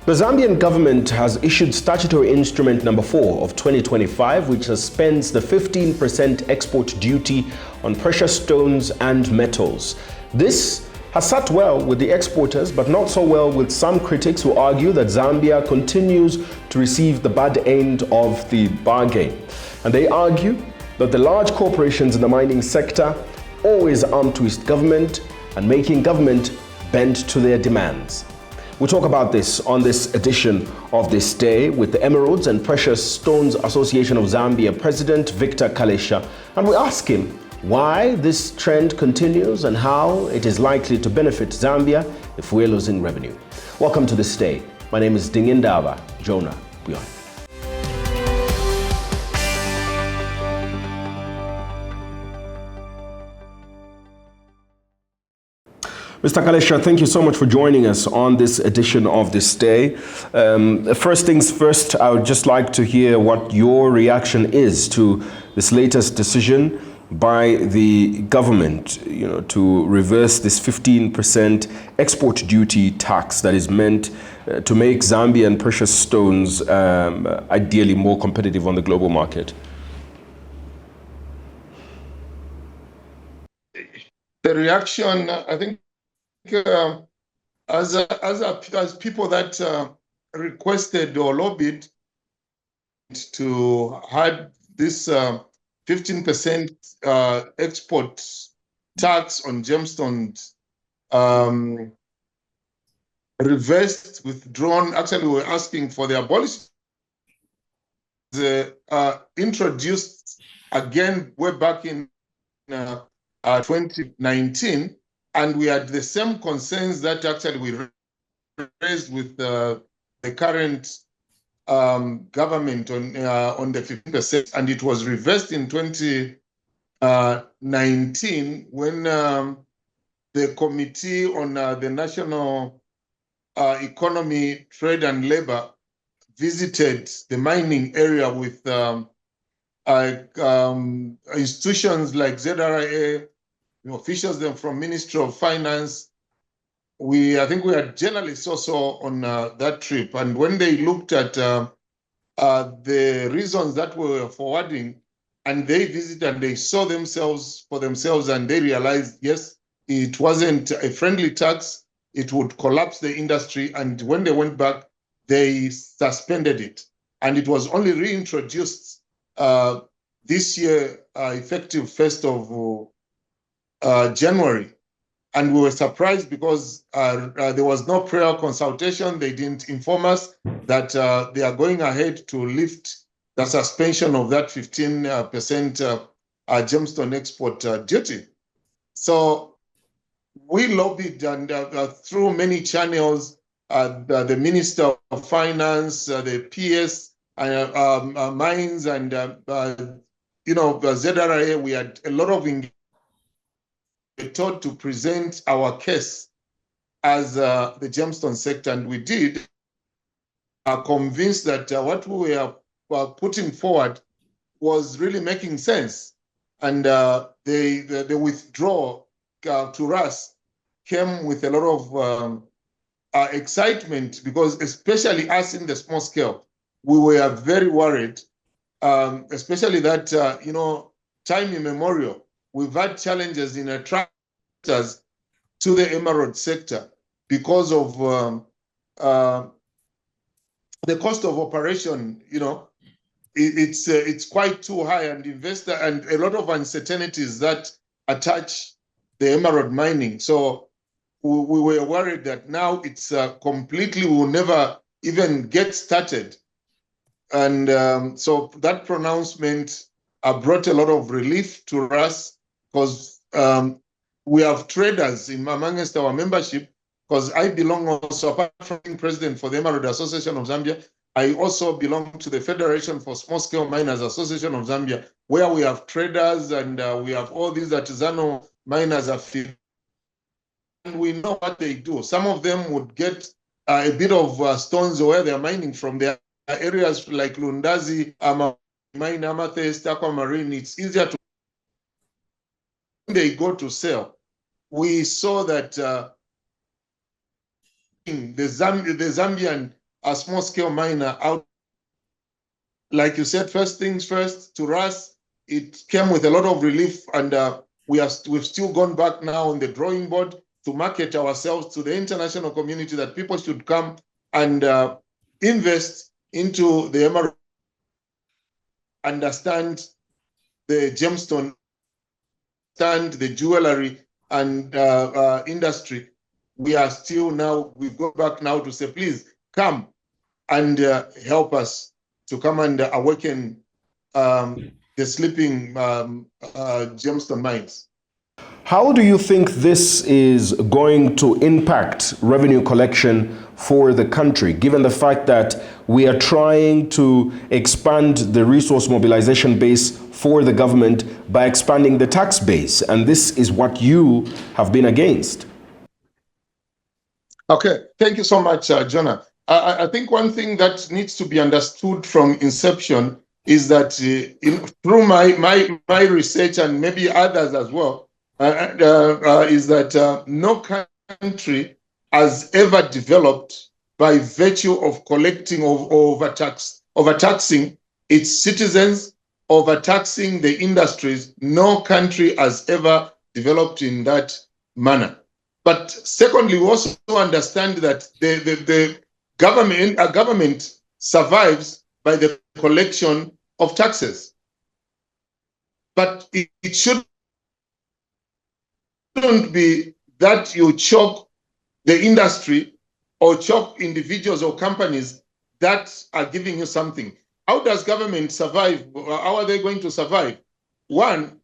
The Zambian government has issued statutory instrument number 4 of 2025, which suspends the 15% export duty on precious stones and metals. This has sat well with the exporters, but not so well with some critics who argue that Zambia continues to receive the bad end of the bargain. And they argue that the large corporations in the mining sector always arm twist government and making government bend to their demands. We'll talk about this on this edition of This Day with the Emeralds and Precious Stones Association of Zambia President Victor Kalesha, and we ask him why this trend continues and how it is likely to benefit Zambia if we're losing revenue. Welcome to This Day. My name is Dingindaba Jonah Buyoya. Mr. Kalesha, thank you so much for joining us on this edition of This Day. First things first, I would just like to hear what your reaction is to this latest decision by the government, to reverse this 15% export duty tax that is meant to make Zambian precious stones ideally more competitive on the global market. The reaction, I think, as people that requested or lobbied to have this 15% export tax on gemstones reversed, withdrawn. Actually, we were asking for the abolition. Introduced again way back in 2019. And we had the same concerns that actually we raised with the current government on the 15%, and it was reversed in 2019 when the Committee on the National Economy, Trade and Labor visited the mining area with institutions like ZRA, officials then from Ministry of Finance. I think we had journalists also on that trip. And when they looked at the reasons that we were forwarding, and they visited and they saw themselves for themselves, and they realized, yes, it wasn't a friendly tax. It would collapse the industry. And when they went back, they suspended it. And it was only reintroduced this year, effective 1st of January, and we were surprised because there was no prior consultation. They didn't inform us that they are going ahead to lift the suspension of that 15% gemstone export duty. So we lobbied, and through many channels, the Minister of Finance, the PS, Mines, and ZRA. We had a lot of engagement. We were told to present our case as the gemstone sector, and we did. Are convinced that what we were putting forward was really making sense, and the withdrawal to us came with a lot of excitement, because especially us in the small scale, we were very worried, especially that time immemorial. We've had challenges in attractors to the emerald sector because of the cost of operation. It's quite too high, and investor and a lot of uncertainties that attach the emerald mining. So we were worried that now it's completely, we will never even get started. And so that pronouncement brought a lot of relief to us, because we have traders amongst our membership, because I belong also, apart from being president for the Emerald Association of Zambia, I also belong to the Federation for Small Scale Miners Association of Zambia, where we have traders and we have all these artisanal miners affiliated. And we know what they do. Some of them would get a bit of stones where they're mining from. Their areas like Lundazi, Mine, Amethyst, Aquamarine. It's easier to, when they go to sell. We saw that the Zambian a small-scale miner out. Like you said, first things first, to us, it came with a lot of relief, and we've still gone back now on the drawing board to market ourselves to the international community that people should come and invest into the emerald, understand the gemstone, understand the jewelry and industry. We are still now, we've gone back now to say, please come and help us to come and awaken the sleeping gemstone mines. How do you think this is going to impact revenue collection for the country, given the fact that we are trying to expand the resource mobilization base for the government by expanding the tax base? And this is what you have been against. Okay, thank you so much, Jonah. I think one thing that needs to be understood from inception is that through my research and maybe others as well, is that no country has ever developed by virtue of collecting overtaxing its citizens, overtaxing the industries. No country has ever developed in that manner. But secondly, we also understand that the government survives by the collection of taxes. But it shouldn't be that you choke the industry or choke individuals or companies that are giving you something. How does government survive? How are they going to survive? One,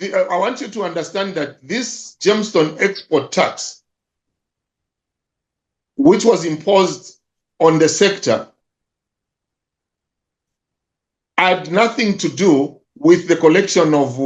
I want you to understand that this gemstone export tax, which was imposed on the sector, had nothing to do with the collection of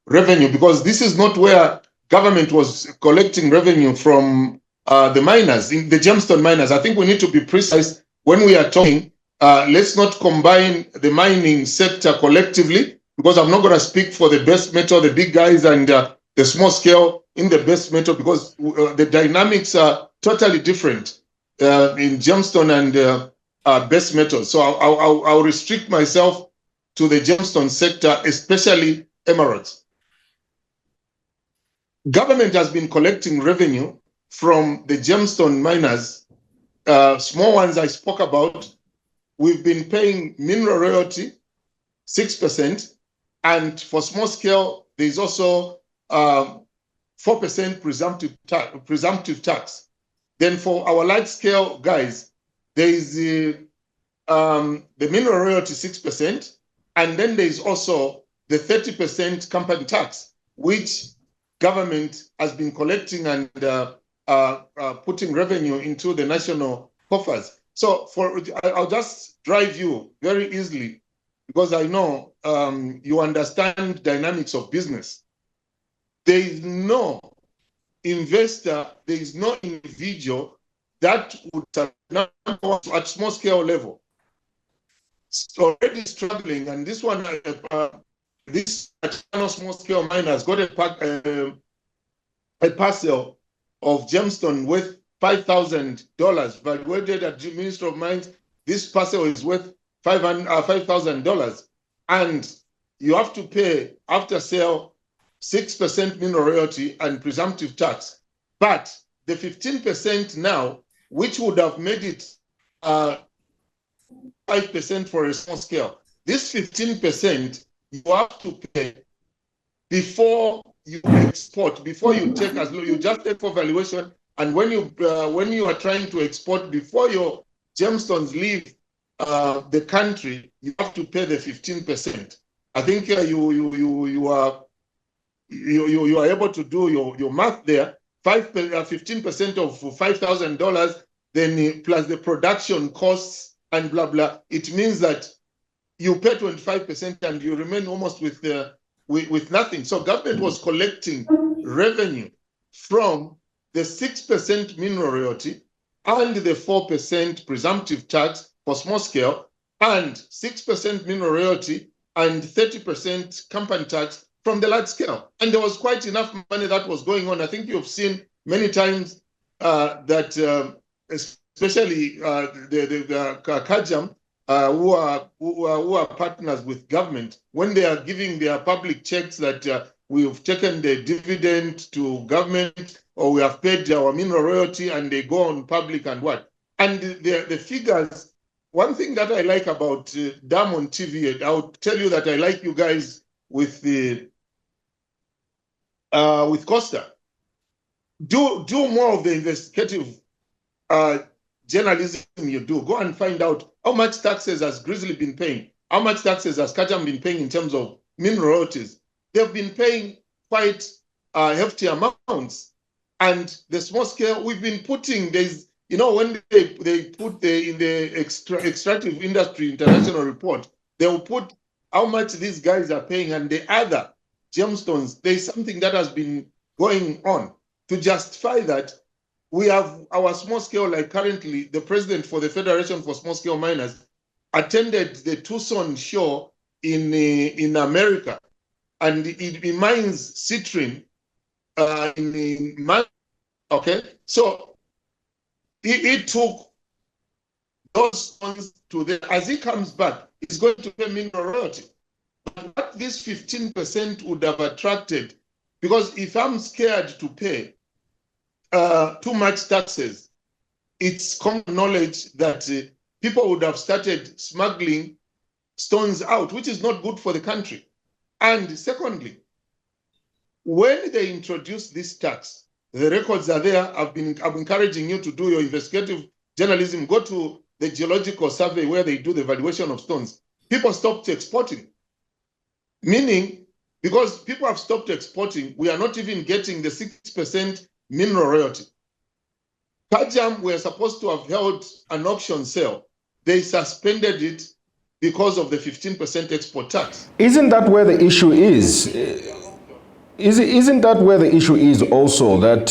revenue, because this is not where government was collecting revenue from the miners, the gemstone miners. I think we need to be precise when we are talking. Let's not combine the mining sector collectively, because I'm not going to speak for the base metal, the big guys, and the small scale in the base metal, because the dynamics are totally different in gemstone and base metal. So I'll restrict myself to the gemstone sector, especially emeralds. Government has been collecting revenue from the gemstone miners, small ones I spoke about. We've been paying mineral royalty, 6%, and for small scale, there's also 4% presumptive tax. Then for our large scale guys, there is the mineral royalty 6%, and then there is also the 30% company tax, which government has been collecting and putting revenue into the national coffers. So I'll just drive you very easily, because I know you understand dynamics of business. There is no investor, there is no individual that would at small scale level. It's already struggling, and this one, this small scale miner has got a parcel of gemstone worth $5,000, but valuated at the Ministry of Mines. This parcel is worth $5,000, and you have to pay after sale 6% mineral royalty and presumptive tax. But the 15% now, which would have made it 5% for a small scale, this 15% you have to pay before you export, before you take, as you just take for valuation, and when you are trying to export, before your gemstones leave the country, you have to pay the 15%. I think you are able to do your math there. 15% of $5,000, then plus the production costs and blah blah. It means that you pay 25% and you remain almost with nothing. So government was collecting revenue from the 6% mineral royalty and the 4% presumptive tax for small scale, and 6% mineral royalty and 30% company tax from the large scale. And there was quite enough money that was going on. I think you've seen many times that especially the Kajam, who are partners with government, when they are giving their public checks that we've taken the dividend to government or we have paid our mineral royalty, and they go on public and what. And the figures, one thing that I like about Dam on TV, I'll tell you that I like you guys with Costa. Do more of the investigative journalism you do. Go and find out how much taxes has Grizzly been paying, how much taxes has Kajam been paying in terms of mineral royalties. They've been paying quite hefty amounts. And the small scale, we've been putting, when they put in the extractive industry international report, they will put how much these guys are paying and the other gemstones. There's something that has been going on to justify that. We have our small scale, like currently the president for the Federation for Small Scale Miners attended the Tucson show in America, and it mines citrine okay. So he took those stones to as he comes back, he's going to pay mineral royalty. But what this 15% would have attracted, because if I'm scared to pay too much taxes, it's common knowledge that people would have started smuggling stones out, which is not good for the country. And secondly, when they introduced this tax, the records are there. I'm encouraging you to do your investigative journalism. Go to the geological survey where they do the valuation of stones. People stopped exporting, meaning because people have stopped exporting, we are not even getting the 6% mineral royalty. Kajam were supposed to have held an auction sale. They suspended it because of the 15% export tax. Isn't that where the issue is? Isn't that where the issue is also that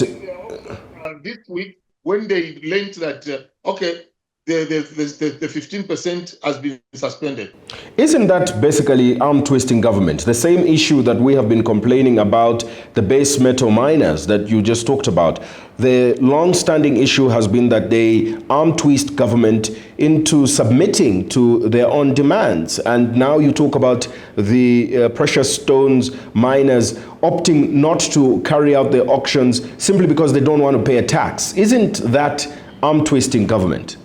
this week when they learned that okay, the 15% has been suspended? Isn't that basically arm twisting government? The same issue that we have been complaining about, the base metal miners that you just talked about. The long-standing issue has been that they arm twist government into submitting to their own demands. And now you talk about the precious stones miners opting not to carry out their auctions simply because they don't want to pay a tax. Isn't that arm twisting government?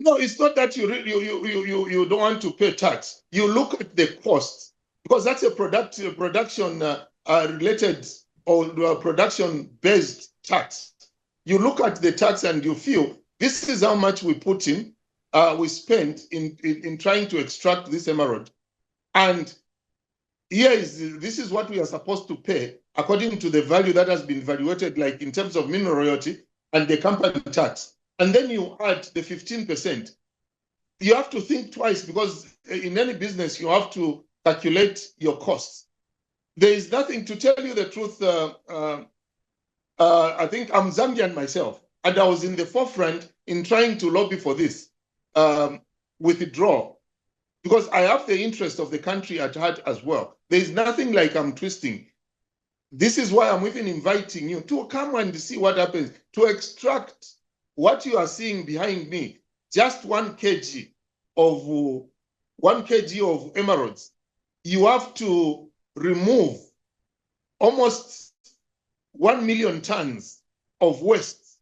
No, it's not that you don't want to pay tax. You look at the costs, because that's a production related or production-based tax. You look at the tax and you feel this is how much we put in, we spent in trying to extract this emerald. And this is what we are supposed to pay according to the value that has been evaluated, like in terms of mineral royalty and the company tax. And then you add the 15%. You have to think twice, because in any business, you have to calculate your costs. There is nothing, to tell you the truth. I think I'm Zambian myself, and I was in the forefront in trying to lobby for this withdrawal, because I have the interest of the country at heart as well. There is nothing like I'm twisting. This is why I'm even inviting you to come and see what happens, to extract what you are seeing behind me, just 1 kg of emeralds. You have to remove almost 1 million tons of waste,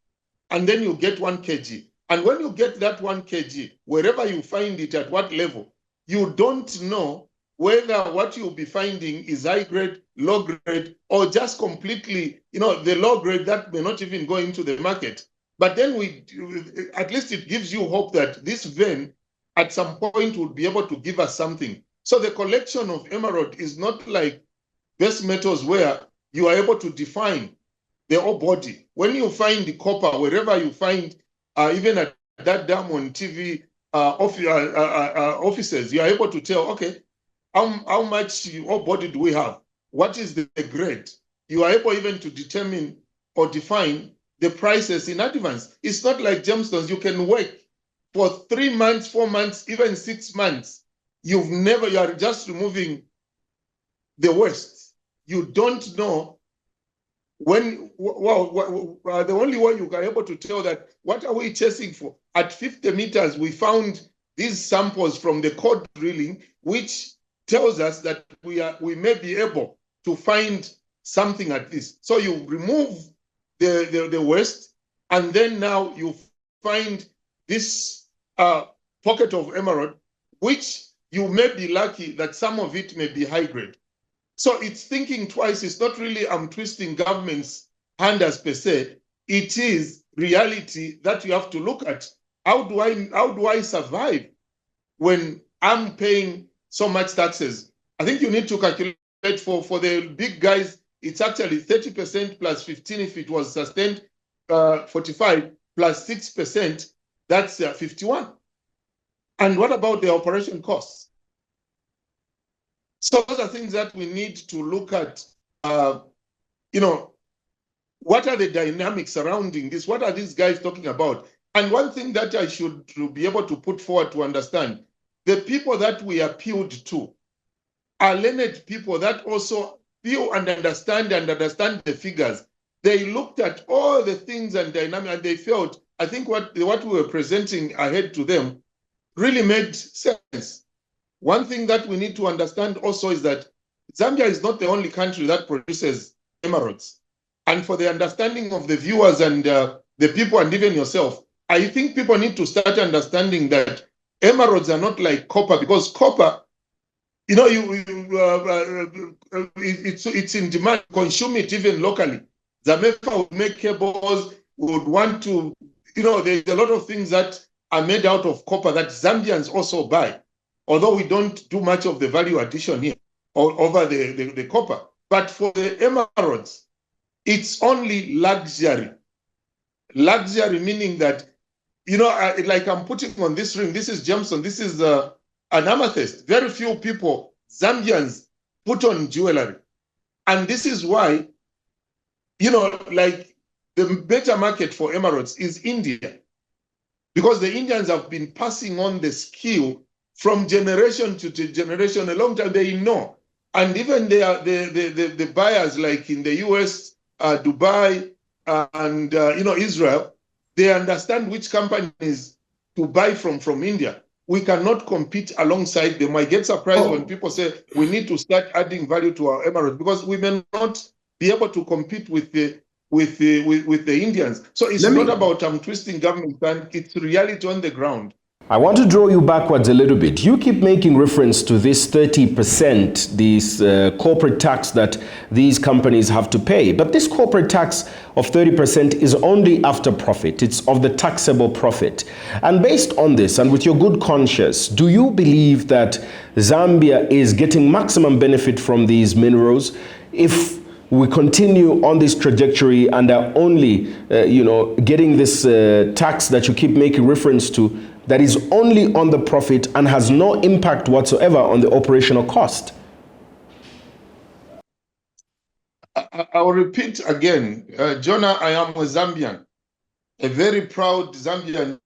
and then you get 1 kg. And when you get that 1 kg, wherever you find it, at what level, you don't know whether what you'll be finding is high grade, low grade, or just completely, the low grade that may not even go into the market. But then at least it gives you hope that this vein at some point will be able to give us something. So the collection of emerald is not like base metals where you are able to define the ore body. When you find the copper, wherever you find, even at that dam on TV offices, you are able to tell, okay, how much ore body do we have? What is the grade? You are able even to determine or define the prices in advance. It's not like gemstones. You can work for 3 months, 4 months, even 6 months. You are just removing the waste. You don't know the only way you are able to tell that, what are we chasing for? At 50 meters, we found these samples from the core drilling, which tells us that we may be able to find something at this. So you remove the waste, and then now you find this pocket of emerald, which you may be lucky that some of it may be high grade. So it's thinking twice. It's not really I'm twisting government's hand as per se. It is reality that you have to look at. How do I survive when I'm paying so much taxes? I think you need to calculate for the big guys. It's actually 30% plus 15 if it was sustained, 45 plus 6%. That's 51. And what about the operation costs? So those are things that we need to look at. What are the dynamics surrounding this? What are these guys talking about? And one thing that I should be able to put forward to understand, the people that we appealed to are learned people that also feel and understand the figures. They looked at all the things and dynamics, and they felt, I think what we were presenting ahead to them really made sense. One thing that we need to understand also is that Zambia is not the only country that produces emeralds. And for the understanding of the viewers and the people and even yourself, I think people need to start understanding that emeralds are not like copper, because copper, it's in demand. Consume it even locally. Zambian would make cables, would want to, there's a lot of things that are made out of copper that Zambians also buy. Although we don't do much of the value addition here over the copper. But for the emeralds, it's only luxury. Luxury meaning that, like I'm putting on this ring, this is gemstone, this is an amethyst. Very few people, Zambians, put on jewelry. And this is why, like the better market for emeralds is India. Because the Indians have been passing on the skill from generation to generation, a long time. They know. And even the buyers, like in the US, Dubai, and Israel, they understand which companies to buy from India. We cannot compete alongside them. I get surprised when people say we need to start adding value to our emeralds, because we may not be able to compete with the Indians. So it's not about twisting government, and it's reality on the ground. I want to draw you backwards a little bit. You keep making reference to this 30%, this corporate tax that these companies have to pay. But this corporate tax of 30% is only after profit. It's of the taxable profit. And based on this, and with your good conscience, do you believe that Zambia is getting maximum benefit from these minerals if we continue on this trajectory and are only, getting this tax that you keep making reference to, that is only on the profit and has no impact whatsoever on the operational cost? I'll repeat again. Jonah, I am a Zambian, a very proud Zambian.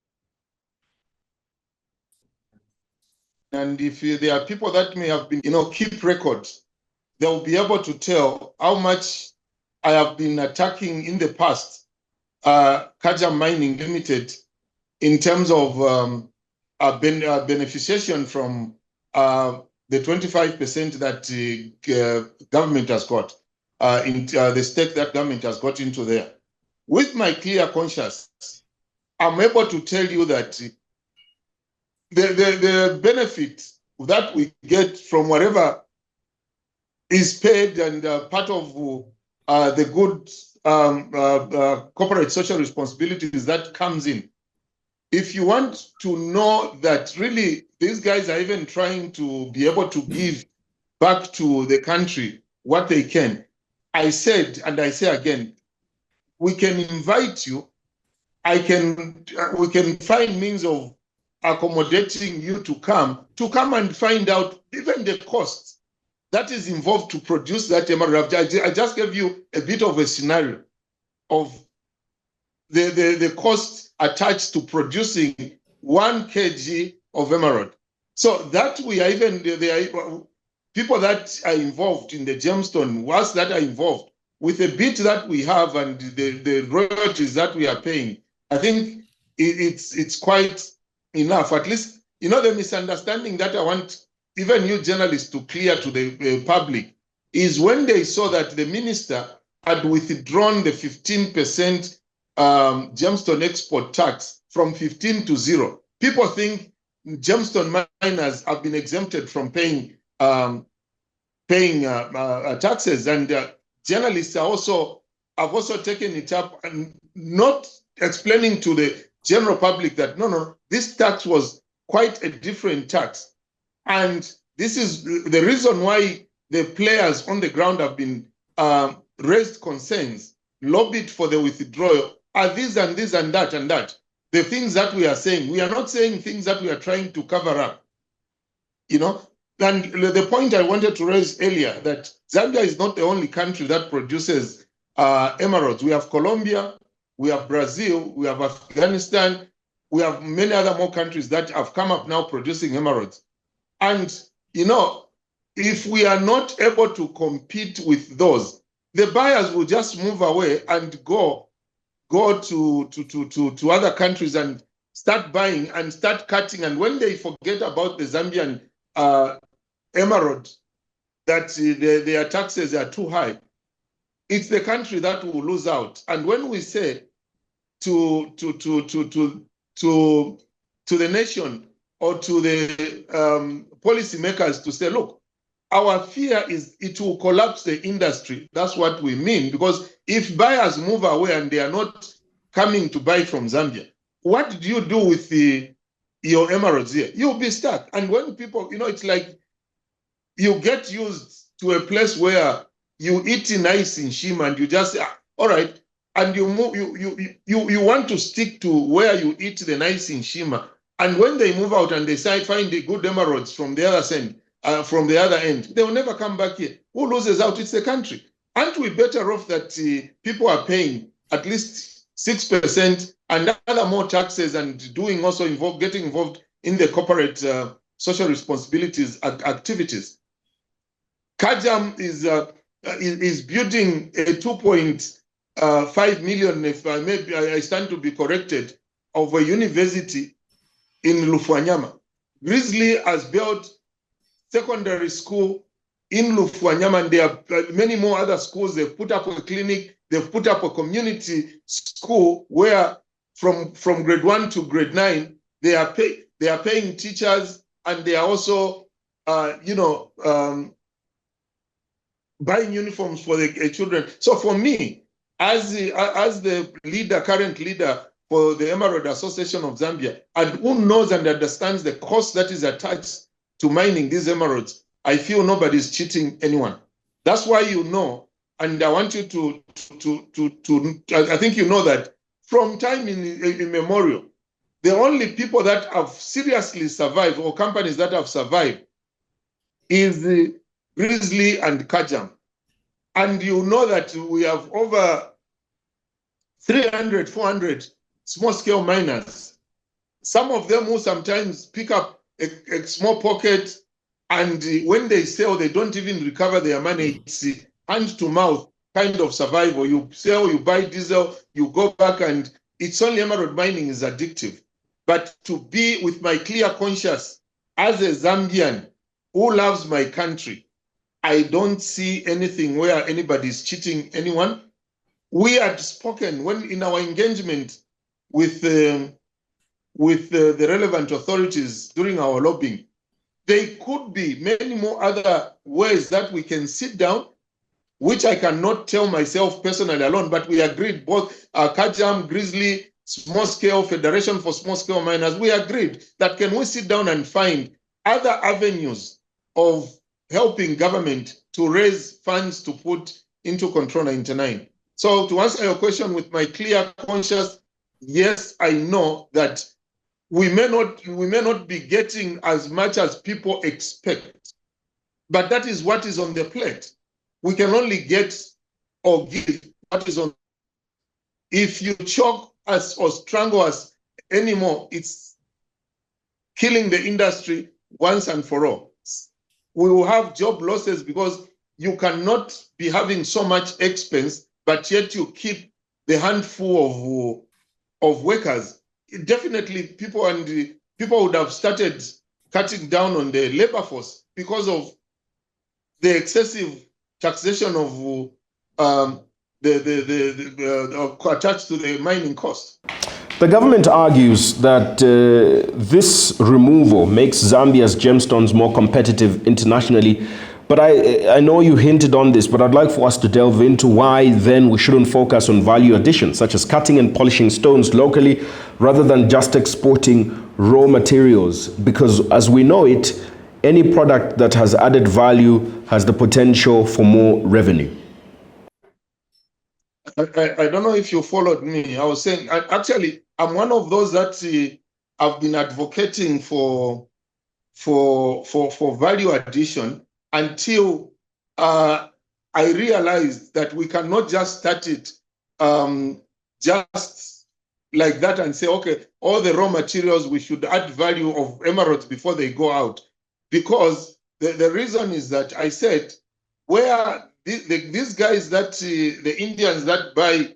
And if there are people that may have been, keep records, they'll be able to tell how much I have been attacking in the past, Kaja Mining Limited, in terms of beneficiation from the 25% that government has got, in the stake that government has got into there. With my clear conscience, I'm able to tell you that the benefit that we get from whatever is paid and part of the good corporate social responsibilities that comes in. If you want to know that really these guys are even trying to be able to give back to the country what they can, I said, and I say again, we can invite you. We can find means of accommodating you to come and find out even the costs that is involved to produce that emerald. I just gave you a bit of a scenario of the cost attached to producing 1 kg of emerald. So that we are even, there are people that are involved in the gemstone, ones that are involved, with the bit that we have and the royalties that we are paying, I think it's quite enough. At least, the misunderstanding that I want even you journalists to clear to the public is when they saw that the minister had withdrawn the 15% gemstone export tax from 15 to 0. People think gemstone miners have been exempted from paying taxes, and journalists have also taken it up and not explaining to the general public that no, this tax was quite a different tax, and this is the reason why the players on the ground have been raised concerns, lobbied for the withdrawal, are this and this and that and that. The things that we are saying, we are not saying things that we are trying to cover up, And the point I wanted to raise earlier, that Zambia is not the only country that produces emeralds. We have Colombia, we have Brazil, we have Afghanistan, we have many other more countries that have come up now producing emeralds. And, if we are not able to compete with those, the buyers will just move away and go to other countries and start buying and start cutting. And when they forget about the Zambian emerald, that their taxes are too high, it's the country that will lose out. And when we say to the nation or to the policymakers to say, look, our fear is it will collapse the industry. That's what we mean, because if buyers move away and they are not coming to buy from Zambia, what do you do with your emeralds here? You'll be stuck. And when people, it's like you get used to a place where you eat nice in Shima and you just say, all right, and you move, you want to stick to where you eat the nice in Shima. And when they move out and they find the good emeralds from the other side, from the other end, they will never come back here. Who loses out? It's the country. Aren't we better off that people are paying at least 6% and other more taxes and getting involved in the corporate social responsibilities activities? Kajam is building a 2.5 million, if I stand to be corrected, of a university in Lufwanyama. Grizzly has built secondary school in Lufwanyama, and there are many more other schools. They've put up a clinic, they've put up a community school where from grade 1 to grade 9, they are paying teachers, and they are also buying uniforms for the children. So for me, as the current leader for the Emerald Association of Zambia, and who knows and understands the cost that is attached to mining these emeralds, I feel nobody's cheating anyone. That's why and I want you to I think that from time immemorial, the only people that have seriously survived, or companies that have survived, is the Grizzly and Kajam. And that we have over 300, 400 small-scale miners. Some of them who sometimes pick up a small pocket, and when they sell, they don't even recover their money. It's hand-to-mouth kind of survival. You sell, you buy diesel, you go back, and it's only emerald mining is addictive. But to be with my clear conscience as a Zambian who loves my country, I don't see anything where anybody is cheating anyone. We had spoken when in our engagement with the relevant authorities during our lobbying. There could be many more other ways that we can sit down, which I cannot tell myself personally alone, but we agreed, both Kajam, Grizzly, Small Scale Federation for Small Scale Miners, we agreed that can we sit down and find other avenues of helping government to raise funds to put into Control 99. So to answer your question with my clear conscience, yes, I know that we may not be getting as much as people expect, but that is what is on the plate. We can only get or give what is on. If you choke us or strangle us anymore, it's killing the industry once and for all. We will have job losses because you cannot be having so much expense, but yet you keep the handful of workers. Definitely people would have started cutting down on the labor force because of the excessive taxation of attached to the mining cost. The government argues that this removal makes Zambia's gemstones more competitive internationally. But I know you hinted on this, but I'd like for us to delve into why then we shouldn't focus on value addition, such as cutting and polishing stones locally rather than just exporting raw materials. Because as we know it, any product that has added value has the potential for more revenue. I don't know if you followed me. I was saying, actually, I'm one of those that have been advocating for value addition until I realized that we cannot just start it just like that and say, okay, all the raw materials, we should add value of emeralds before they go out. Because the reason is that I said, where these guys that, the Indians that buy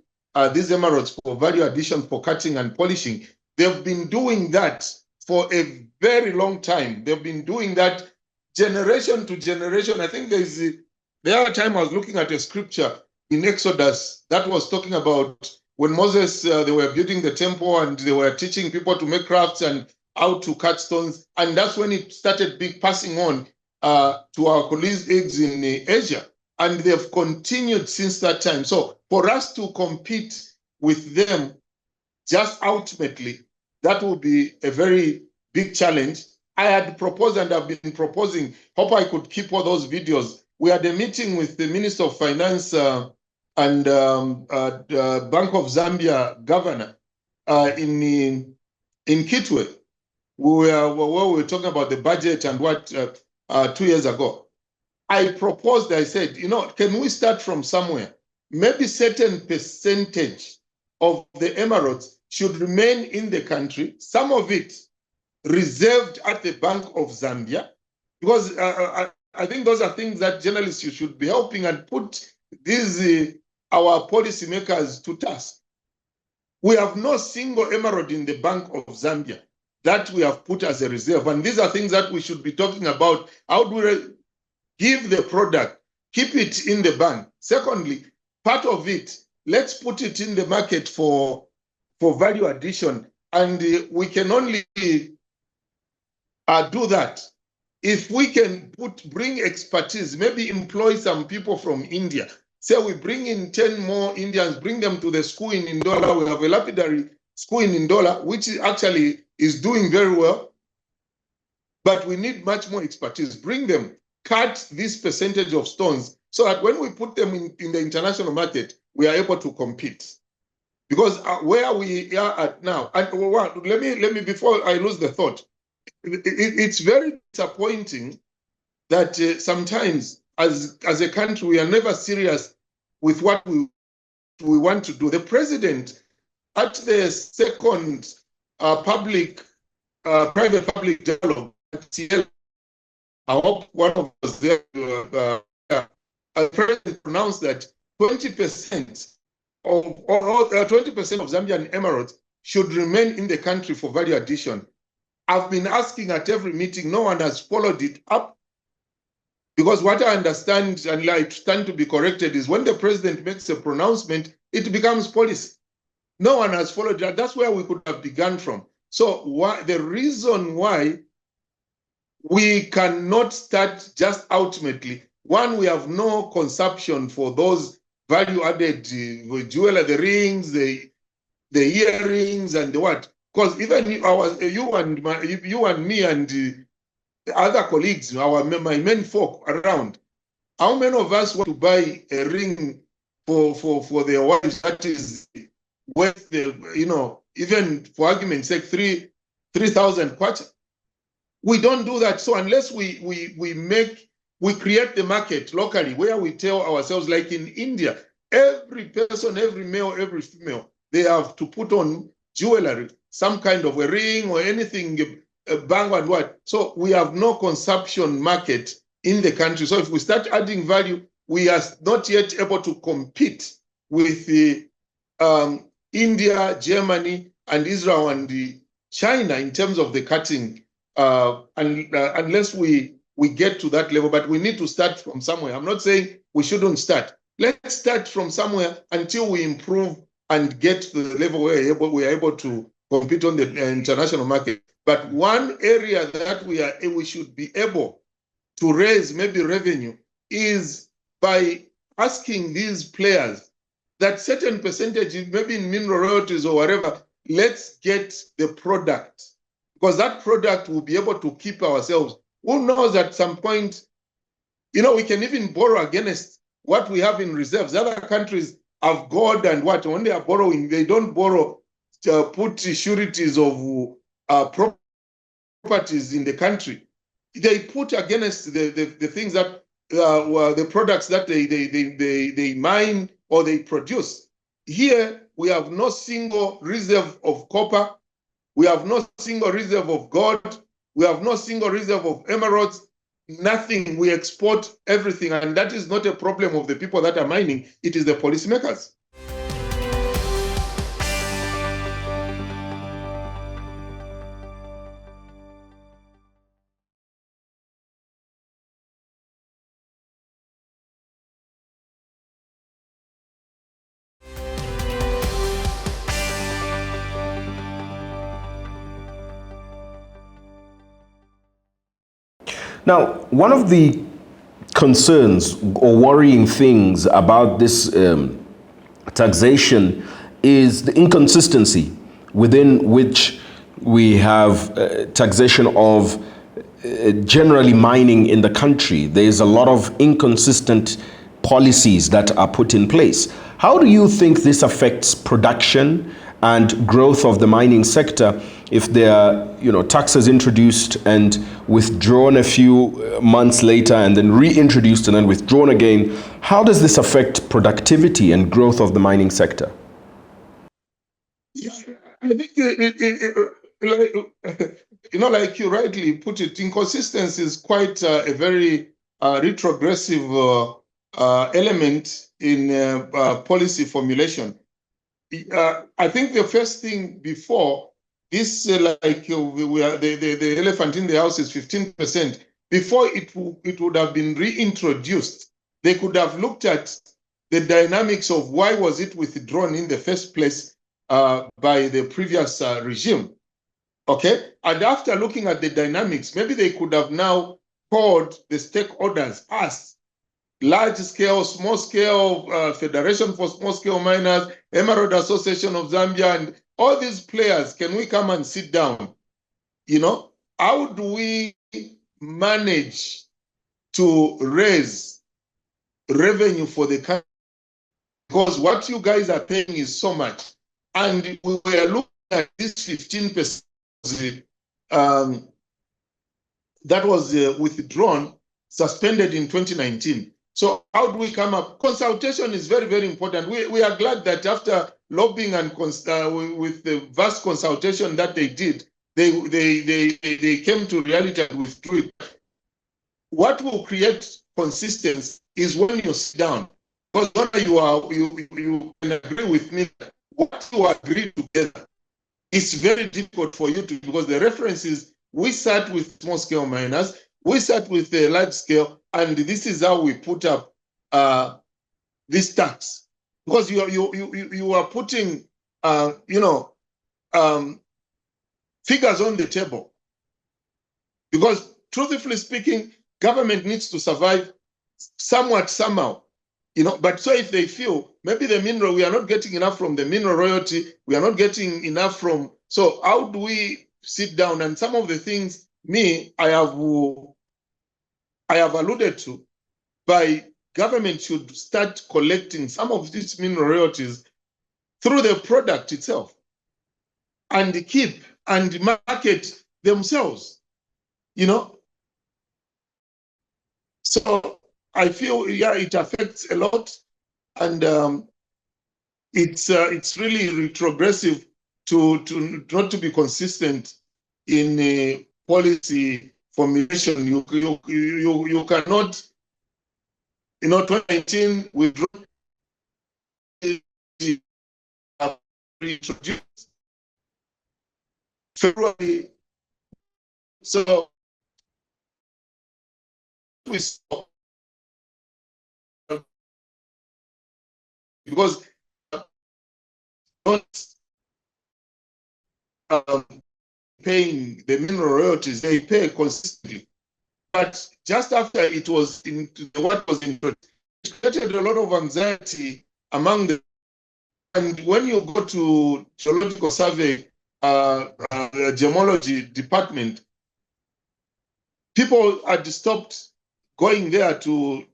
these emeralds for value addition, for cutting and polishing, they've been doing that for a very long time. They've been doing that generation to generation. I think the other time I was looking at a scripture in Exodus that was talking about when Moses, they were building the temple and they were teaching people to make crafts and how to cut stones. And that's when it started passing on to our colleagues in Asia. And they've continued since that time. So for us to compete with them, just ultimately, that will be a very big challenge. I had proposed and I've been proposing, hope I could keep all those videos. We had a meeting with the Minister of Finance and Bank of Zambia governor in Kitwe. We were talking about the budget and what 2 years ago. I proposed, I said, can we start from somewhere? Maybe certain percentage of the emeralds should remain in the country, some of it reserved at the Bank of Zambia, because I think those are things that journalists you should be helping and put these our policymakers to task. We have no single emerald in the Bank of Zambia that we have put as a reserve, and these are things that we should be talking about. How do we give the product, keep it in the bank? Secondly, part of it, let's put it in the market for value addition, and we can only do that if we can bring expertise, maybe employ some people from India. Say we bring in 10 more Indians, bring them to the school in Ndola. We have a lapidary school in Ndola, which actually is doing very well, but we need much more expertise. Bring them, cut this percentage of stones so that when we put them in the international market, we are able to compete. Because where we are at now, and let me before I lose the thought, it's very disappointing that sometimes as a country we are never serious with what we want to do. The president at the second private-public dialogue, I hope one of us there, the president pronounced that 20% of 20% of Zambian emeralds should remain in the country for value addition. I've been asking at every meeting, no one has followed it up. Because what I understand, and I stand to be corrected, is when the president makes a pronouncement, it becomes policy. No one has followed that. That's where we could have begun from. So the reason why we cannot start just ultimately, one, we have no consumption for those value-added jewelry, the rings, the earrings, and the what. Because even you and me and the other colleagues, my men folk around, how many of us want to buy a ring for their wives that is worth even for argument's sake 3,000 kwacha? We don't do that. So unless we create the market locally where we tell ourselves, like in India, every person, every male, every female, they have to put on jewelry, some kind of a ring or anything, a bang and what. So we have no consumption market in the country. So if we start adding value, we are not yet able to compete with the India, Germany, and Israel and China in terms of the cutting, unless we get to that level. But we need to start from somewhere. I'm not saying we shouldn't start. Let's start from somewhere until we improve and get to the level where we are able to compete on the international market. But one area that we should be able to raise maybe revenue is by asking these players that certain percentage, maybe in mineral royalties or whatever, let's get the product, because that product will be able to keep ourselves. Who knows at some point, we can even borrow against what we have in reserves. Other countries have gold and what, when they are borrowing, they don't borrow to put sureties of properties in the country. They put against the things that the products that they mine or they produce. Here, we have no single reserve of copper. We have no single reserve of gold. We have no single reserve of emeralds. Nothing. We export everything. And that is not a problem of the people that are mining. It is the policymakers. Now, one of the concerns or worrying things about this taxation is the inconsistency within which we have taxation of generally mining in the country. There's a lot of inconsistent policies that are put in place. How do you think this affects production and growth of the mining sector if there are, taxes introduced and withdrawn a few months later and then reintroduced and then withdrawn again? How does this affect productivity and growth of the mining sector? Yeah, I think like you rightly put it, inconsistency is quite a very retrogressive element in policy formulation. I think the first thing before this, the elephant in the house is 15%. Before it would have been reintroduced, they could have looked at the dynamics of why was it withdrawn in the first place by the previous regime. Okay, and after looking at the dynamics, maybe they could have now called the stakeholders, us, large scale, small scale, Federation for Small Scale Miners, Emerald Association of Zambia, and all these players. Can we come and sit down? How do we manage to raise revenue for the country? Because what you guys are paying is so much. And we were looking at this 15% that was withdrawn, suspended in 2019. So how do we come up? Consultation is very, very important. We are glad that after lobbying and with the vast consultation that they did, they came to reality and withdrew it. What will create consistency is when you sit down. Because when you can agree with me, what you agree together, it's very difficult for you to, because the references, we sat with small scale miners, we sat with the large scale, and this is how we put up this tax. Because you are putting figures on the table. Because truthfully speaking, government needs to survive somewhat somehow. But so if they feel maybe the mineral, we are not getting enough from the mineral royalty, we are not getting enough from, so how do we sit down? And some of the things I have alluded to, by government should start collecting some of these mineral royalties through the product itself and keep and market themselves, So I feel, it affects a lot, and it's really retrogressive to not to be consistent in policy formulation. You cannot, 2019 withdraw reintroduced February. So we saw, because not paying the mineral royalties, they pay consistently. But just after it was what was introduced, it created a lot of anxiety among them. And when you go to geological survey, gemology department, people had stopped going there to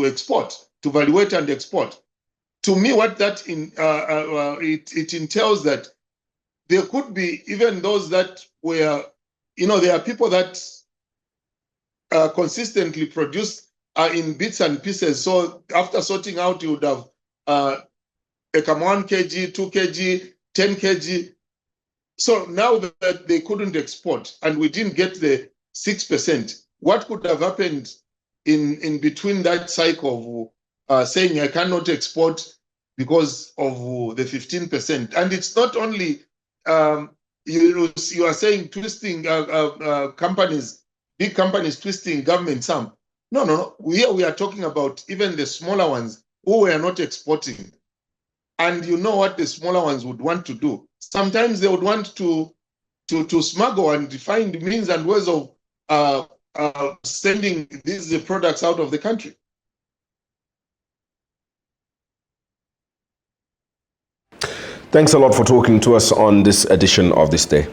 export, to evaluate and export. To me, what that it entails that there could be even those that were, there are people that consistently produce in bits and pieces. So after sorting out, you would have a 1 kg, 2 kg, 10 kg. So now that they couldn't export and we didn't get the 6%, what could have happened in between that cycle of saying I cannot export because of the 15%? And it's not only, you are saying twisting companies, big companies twisting government some. No. Here we are talking about even the smaller ones who were not exporting. And you know what the smaller ones would want to do? Sometimes they would want to smuggle and find means and ways of sending these products out of the country. Thanks a lot for talking to us on this edition of This Day.